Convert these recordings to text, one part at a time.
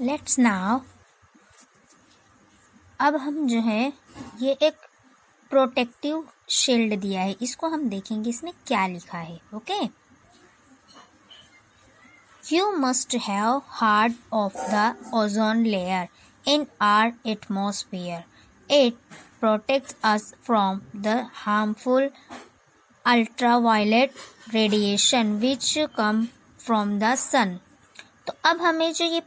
Let's now अब हम जो है ये एक प्रोटेक्टिव शील्ड दिया है, इसको हम देखेंगे इसमें क्या लिखा है. Okay, you must have heard of the ozone layer in our atmosphere. It protects us from the harmful ultraviolet radiation which come from the sun. तो अब हमें जो ये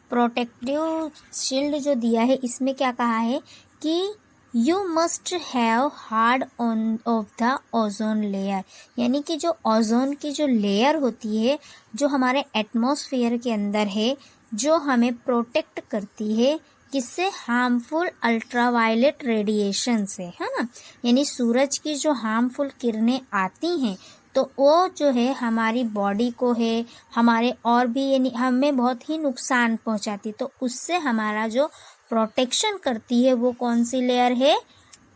प्रोटेक्टिव शील्ड जो दिया है इसमें क्या कहा है कि you must have hard on off the ozone layer, यानी कि जो ओजोन की जो लेयर होती है जो हमारे एटमॉस्फेयर के अंदर है, जो हमें प्रोटेक्ट करती है किससे, हार्मफुल अल्ट्रावायलेट रेडिएशन से, है ना. यानी सूरज की जो हार्मफुल किरणें आती हैं तो वो जो है हमारी बॉडी को है, हमारे और भी यानी हमें बहुत ही नुकसान पहुंचाती, तो उससे हमारा जो प्रोटेक्शन करती है वो कौन सी लेयर है,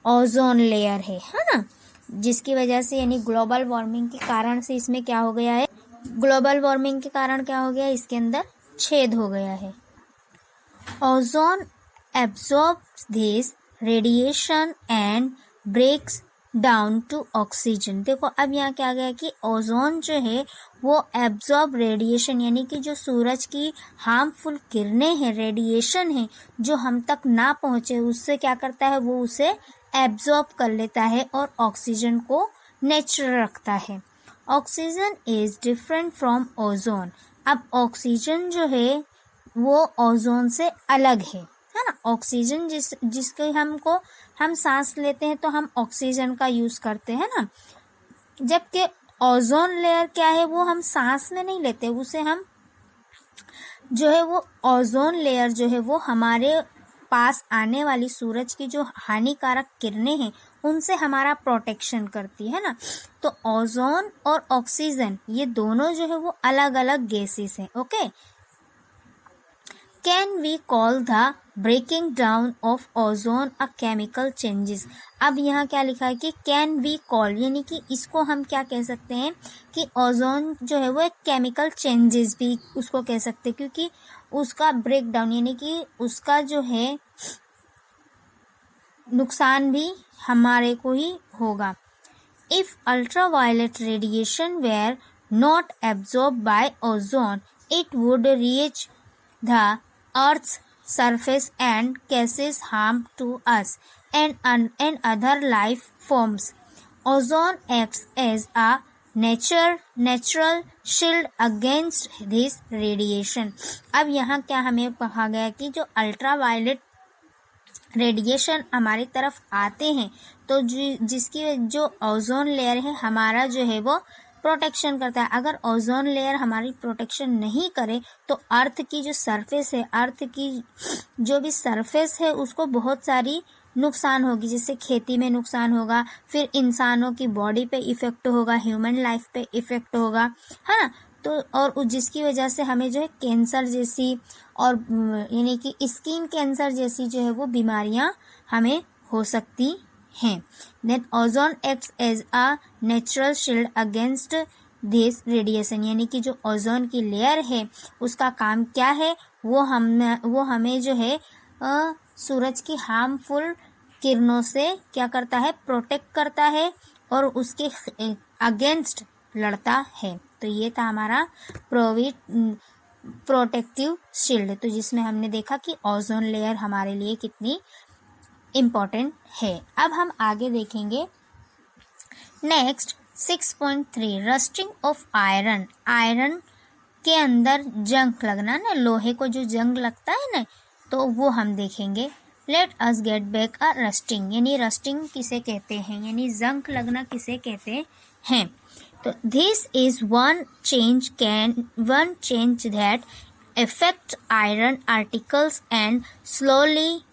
ओजोन लेयर है ना. जिसकी वजह से यानी ग्लोबल वार्मिंग के कारण से इसमें क्या हो गया है, ग्लोबल वार्मिंग के कारण क्या हो गया है, इसके अंदर छेद हो गया है. Ozone absorbs this radiation and breaks down to oxygen. देखो अब यहाँ क्या गया कि ओजोन जो है वो एब्जॉर्ब रेडिएशन, यानी कि जो सूरज की हार्मफुल किरणें हैं, रेडिएशन है जो हम तक ना पहुंचे, उससे क्या करता है, वो उसे एब्जॉर्ब कर लेता है और ऑक्सीजन को नेचुरल रखता है. Oxygen is different from ozone. अब ऑक्सीजन जो है वो ओजोन से अलग है ना. ऑक्सीजन जिसके हम सांस लेते हैं तो हम ऑक्सीजन का यूज करते हैं ना, जबकि ओजोन लेयर क्या है, वो हम सांस में नहीं लेते, उसे हम जो है वो ओजोन लेयर जो है वो हमारे पास आने वाली सूरज की जो हानिकारक किरणें हैं उनसे हमारा प्रोटेक्शन करती है ना. तो ओजोन और ऑक्सीजन ये दोनों जो है वो अलग अलग गैसेस हैं. Okay, Can we call the breaking down of ozone a chemical changes? अब यहाँ क्या लिखा है कि can we call, यानी कि इसको हम क्या कह सकते हैं कि ओजोन जो है वो एक केमिकल चेंजेस भी उसको कह सकते हैं, क्योंकि उसका ब्रेक डाउन यानी कि उसका जो है नुकसान भी हमारे को ही होगा. If ultraviolet radiation were not absorbed by ozone, it would reach the Earth's surface and causes harm to us and other life forms. Ozone acts as a natural shield against this radiation. अब यहाँ क्या हमें कहा गया कि जो ultraviolet radiation हमारी तरफ आते हैं तो जिसकी जो ओजोन लेयर है हमारा जो है वो प्रोटेक्शन करता है. अगर ओजोन लेयर हमारी प्रोटेक्शन नहीं करे तो अर्थ की जो सरफेस है, अर्थ की जो भी सरफेस है उसको बहुत सारी नुकसान होगी, जैसे खेती में नुकसान होगा, फिर इंसानों की बॉडी पे इफेक्ट होगा, ह्यूमन लाइफ पे इफेक्ट होगा, है ना. तो और जिसकी वजह से हमें जो है कैंसर जैसी और यानी कि स्किन कैंसर जैसी जो है वो बीमारियां हमें हो सकती हैं. Then ozone acts as a natural shield against this radiation, यानी कि जो ओजोन की लेयर है उसका काम क्या है, वो हमें जो है सूरज की हार्मफुल किरणों से क्या करता है, प्रोटेक्ट करता है और उसके अगेंस्ट लड़ता है. तो ये था हमारा प्रोटेक्टिव शील्ड, तो जिसमें हमने देखा कि ओजोन लेयर हमारे लिए कितनी इम्पोर्टेंट है. अब हम आगे देखेंगे next 6.3 rusting of iron. Iron के अंदर जंग लगना ना, लोहे को जो जंग लगता है ना, तो वो हम देखेंगे. लेट अस गेट बैक अ रस्टिंग, यानी रस्टिंग किसे कहते हैं, यानी जंग लगना किसे कहते हैं. तो this is one change that affect iron particles and slowly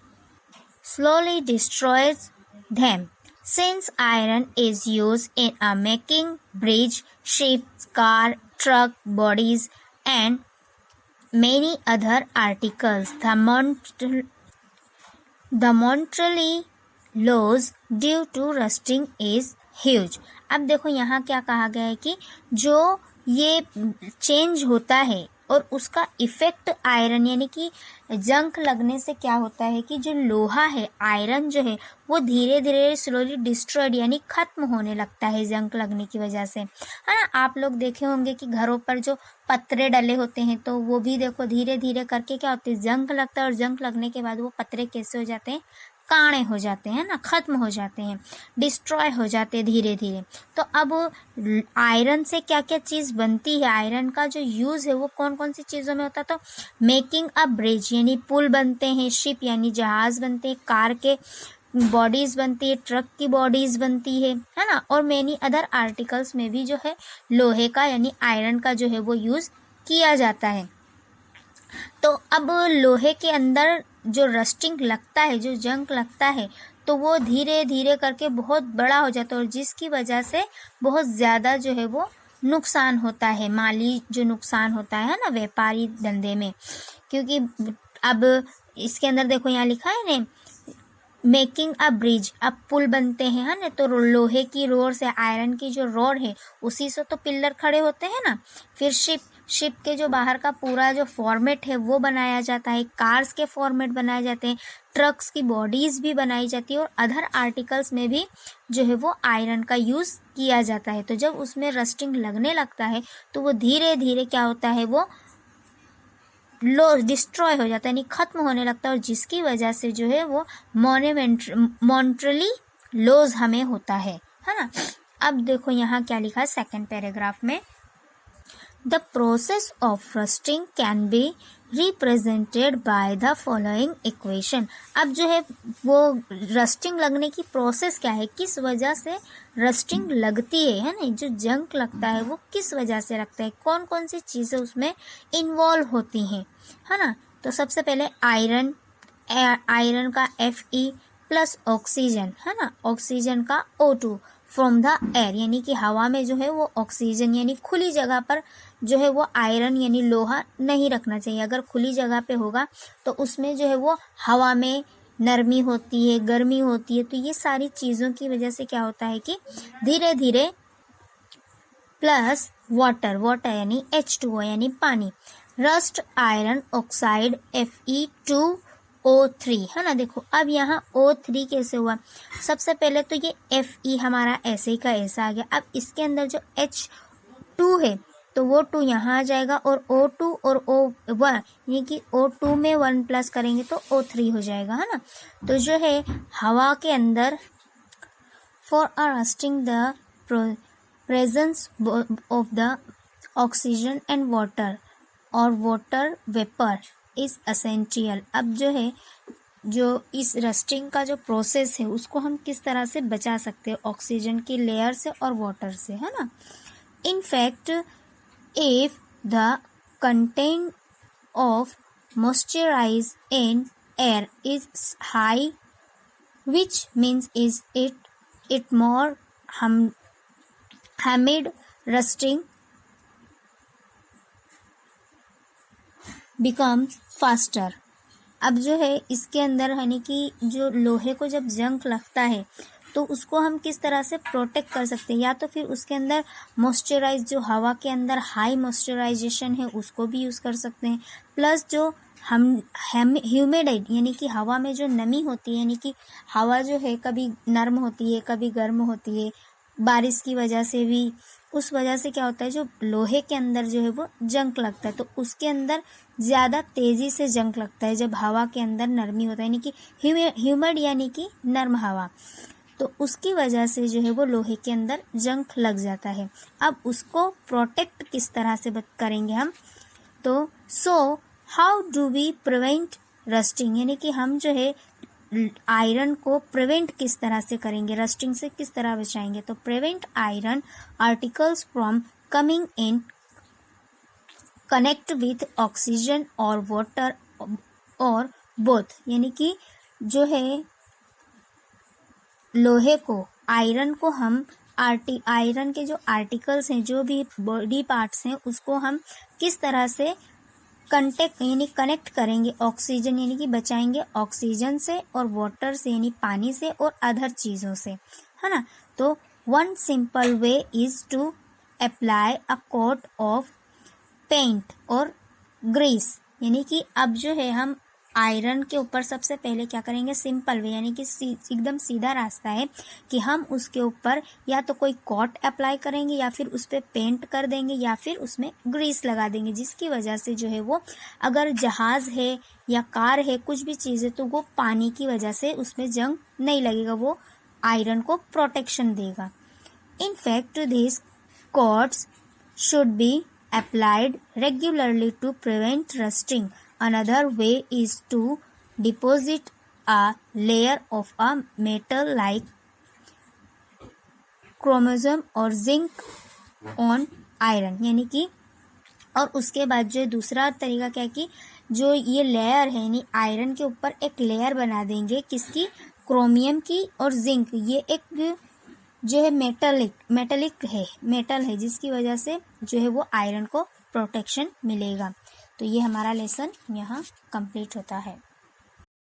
destroys them. Since iron is used in making bridge, ships, car, truck bodies and many other articles, the monthly loss due to rusting is huge. अब देखो यहाँ क्या कहा गया है कि जो ये चेंज होता है और उसका इफेक्ट आयरन यानी कि जंग लगने से क्या होता है कि जो लोहा है, आयरन जो है वो धीरे धीरे स्लोली डिस्ट्रॉयड यानी खत्म होने लगता है जंग लगने की वजह से, है ना। आप लोग देखे होंगे कि घरों पर जो पत्रे डले होते हैं तो वो भी देखो धीरे धीरे करके क्या होते हैं, जंग लगता है, और जंग लगने के बाद वो पत्रे कैसे हो जाते हैं, काणे हो जाते हैं ना, खत्म हो जाते हैं, डिस्ट्रॉय हो जाते हैं धीरे धीरे। तो अब आयरन से क्या क्या चीज़ बनती है, आयरन का जो यूज़ है वो कौन कौन सी चीज़ों में होता है, तो मेकिंग अ ब्रिज यानी पुल बनते हैं, शिप यानी जहाज़ बनते हैं, कार के बॉडीज़ बनती है, ट्रक की बॉडीज़ बनती है ना, और मेनी अदर आर्टिकल्स में भी जो है लोहे का यानी आयरन का जो है वो यूज़ किया जाता है। तो अब लोहे के अंदर जो रस्टिंग लगता है, जो जंग लगता है, तो वो धीरे धीरे करके बहुत बड़ा हो जाता है, और जिसकी वजह से बहुत ज़्यादा जो है वो नुकसान होता है, माली जो नुकसान होता है ना व्यापारी धंधे में। क्योंकि अब इसके अंदर देखो यहाँ लिखा है ना, मेकिंग अ ब्रिज, अब पुल बनते हैं, है ना, तो लोहे की रोड से, आयरन की जो रोड है उसी से तो पिल्लर खड़े होते हैं ना। फिर शिप के जो बाहर का पूरा जो फॉर्मेट है वो बनाया जाता है, कार्स के फॉर्मेट बनाए जाते हैं, ट्रक्स की बॉडीज भी बनाई जाती है, और अदर आर्टिकल्स में भी जो है वो आयरन का यूज़ किया जाता है। तो जब उसमें रस्टिंग लगने लगता है तो वो धीरे धीरे क्या होता है, वो लो डिस्ट्रॉय हो जाता है यानी खत्म होने लगता है, और जिसकी वजह से जो है वो मॉन्ट्रली लॉज हमें होता है ना। अब देखो यहाँ क्या लिखा है सेकंड पैराग्राफ में, the process of rusting can be represented by the following equation. अब जो है वो रस्टिंग लगने की प्रोसेस क्या है, किस वजह से रस्टिंग लगती है ना, जो जंग लगता है वो किस वजह से लगता है, कौन कौन सी चीज़ें उसमें इन्वॉल्व होती हैं, है ना। तो सबसे पहले आयरन का Fe प्लस ऑक्सीजन, है ना, ऑक्सीजन का O2 फ्रॉम द एयर, यानी कि हवा में जो है वो ऑक्सीजन यानी खुली जगह पर जो है वो आयरन यानी लोहा नहीं रखना चाहिए। अगर खुली जगह पे होगा तो उसमें जो है वो हवा में नरमी होती है, गर्मी होती है, तो ये सारी चीज़ों की वजह से क्या होता है कि धीरे धीरे, प्लस वाटर यानी H2O यानी पानी, रस्ट आयरन ऑक्साइड Fe2O3, है ना। देखो अब यहाँ O3 कैसे हुआ, सबसे पहले तो ये Fe हमारा ऐसे का ऐसा आ गया, अब इसके अंदर जो H2 है तो वो 2 यहाँ आ जाएगा, और O2 और O1 यानी कि O2 में 1 प्लस करेंगे तो O3 हो जाएगा, है ना। तो जो है हवा के अंदर for a rusting the presence of the oxygen and water और वाटर वेपर इज एसेंशियल। अब जो है जो इस रस्टिंग का जो प्रोसेस है उसको हम किस तरह से बचा सकते हैं, ऑक्सीजन की लेयर से और वाटर से, है ना। In fact if the content of moisturise in air is high which means is it more hamid rusting becomes faster। अब जो है इसके अंदर यानी कि जो लोहे को जब जंग लगता है तो उसको हम किस तरह से प्रोटेक्ट कर सकते हैं, या तो फिर उसके अंदर मॉइस्चराइज जो हवा के अंदर हाई मॉइस्चराइजेशन है उसको भी यूज़ कर सकते हैं, प्लस जो हम ह्यूमिडिटी यानी कि हवा में जो नमी होती है, यानी कि हवा जो है कभी नर्म होती है कभी गर्म होती है, बारिश की वजह से भी, उस वजह से क्या होता है जो लोहे के अंदर जो है वो जंग लगता है, तो उसके अंदर ज़्यादा तेज़ी से जंग लगता है जब हवा के अंदर नरमी होता है, यानी कि ह्यूमिड यानी कि नर्म हवा, तो उसकी वजह से जो है वो लोहे के अंदर जंग लग जाता है। अब उसको प्रोटेक्ट किस तरह से करेंगे हम, तो how do we prevent rusting, यानी कि हम जो है आयरन को प्रिवेंट किस तरह से करेंगे, रस्टिंग से किस तरह बचाएंगे, तो prevent iron articles from coming in connect with oxygen और वाटर और बोथ, यानी कि जो है लोहे को, आयरन को हम आयरन के जो आर्टिकल्स हैं, जो भी बॉडी पार्ट्स हैं, उसको हम किस तरह से कनेक्ट करेंगे ऑक्सीजन यानी कि बचाएंगे ऑक्सीजन से और वाटर से यानी पानी से और अदर चीज़ों से, है ना। तो one simple way is to apply a coat of paint और ग्रीस, यानी कि अब जो है हम आयरन के ऊपर सबसे पहले क्या करेंगे, सिंपल वे यानी कि एकदम सीधा रास्ता है कि हम उसके ऊपर या तो कोई कोट अप्लाई करेंगे या फिर उस पर पेंट कर देंगे या फिर उसमें ग्रीस लगा देंगे, जिसकी वजह से जो है वो अगर जहाज़ है या कार है कुछ भी चीज़ है तो वो पानी की वजह से उसमें जंग नहीं लगेगा, वो आयरन को प्रोटेक्शन देगा। In fact, these coats should be applied regularly to prevent rusting. Another way is to deposit a layer of a metal like chromium or zinc on iron, यानी कि और उसके बाद जो दूसरा तरीका क्या है कि जो ये लेयर है यानी आयरन के ऊपर एक लेयर बना देंगे, किसकी, क्रोमियम की और जिंक, ये एक जो है मेटल है जिसकी वजह से जो है वो आयरन को प्रोटेक्शन मिलेगा। तो ये हमारा लेसन यहाँ कंप्लीट होता है।